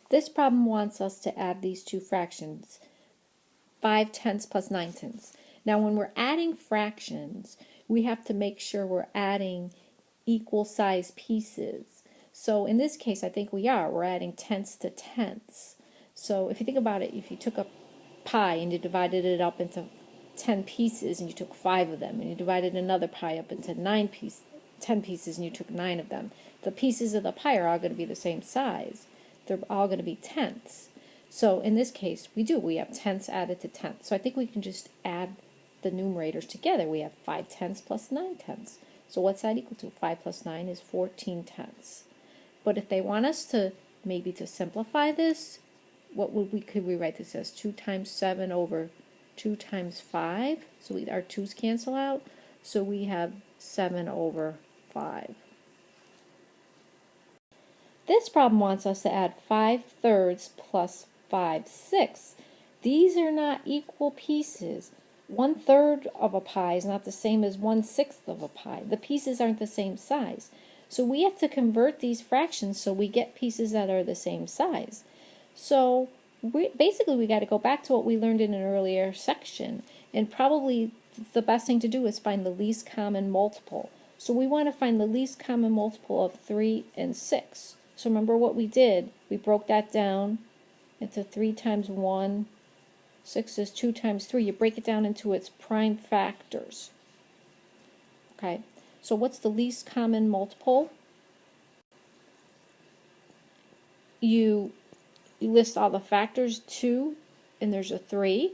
This problem wants us to add these two fractions, 5/10 plus 9/10. Now when we're adding fractions, we have to make sure we're adding equal size pieces. So in this case, I think we're adding tenths to tenths. So if you think about it, if you took a pie and you divided it up into 10 pieces and you took 5 of them, and you divided another pie up into 10 pieces and you took 9 of them, the pieces of the pie are all going to be the same size. They're all going to be tenths. So in this case, we have tenths added to tenths. So I think we can just add the numerators together. We have 5/10 plus 9/10. So what's that equal to? 5 plus 9 is 14/10. But if they want us to maybe to simplify this, could we write this as 2 times 7 over 2 times 5? So our 2's cancel out. So we have 7 over 5. This problem wants us to add 5/3 plus 5/6. These are not equal pieces. 1/3 of a pie is not the same as 1/6 of a pie. The pieces aren't the same size. So we have to convert these fractions so we get pieces that are the same size. So basically we got to go back to what we learned in an earlier section, and probably the best thing to do is find the least common multiple. So we want to find the least common multiple of 3 and 6. So remember what we did. We broke that down into 3 times 1. 6 is 2 times 3. You break it down into its prime factors. Okay, so what's the least common multiple? You list all the factors, 2, and there's a 3.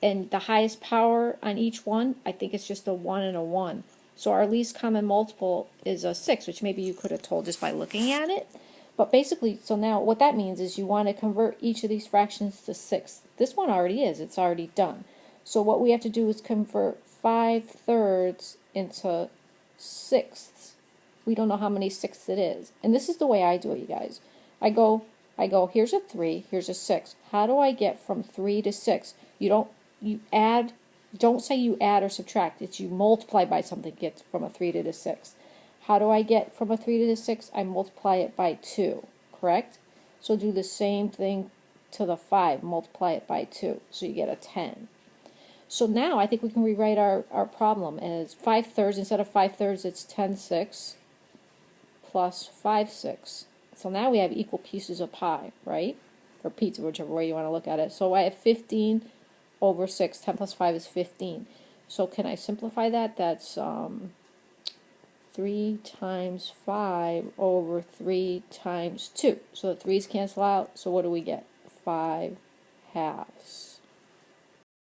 And the highest power on each one, I think it's just a 1 and a 1. So our least common multiple is a 6, which maybe you could have told just by looking at it. But basically, so now what that means is you want to convert each of these fractions to 6. This one already is. It's already done. So what we have to do is convert 5/3 into sixths. We don't know how many sixths it is. And this is the way I do it, you guys. I go, here's a 3, here's a 6. How do I get from 3 to 6? Don't say you add or subtract. It's you multiply by something to get from a 3 to the 6. How do I get from a 3 to the 6? I multiply it by 2, correct? So do the same thing to the 5, multiply it by 2, so you get a 10. So now I think we can rewrite our problem as 5/3, instead of 5/3 it's 10/6 plus 5/6. So now we have equal pieces of pie, right? Or pizza, whichever way you want to look at it. So I have 15 over 6. 10 plus 5 is 15. So can I simplify that? That's 3 times 5 over 3 times 2. So the 3's cancel out. So what do we get? 5/2.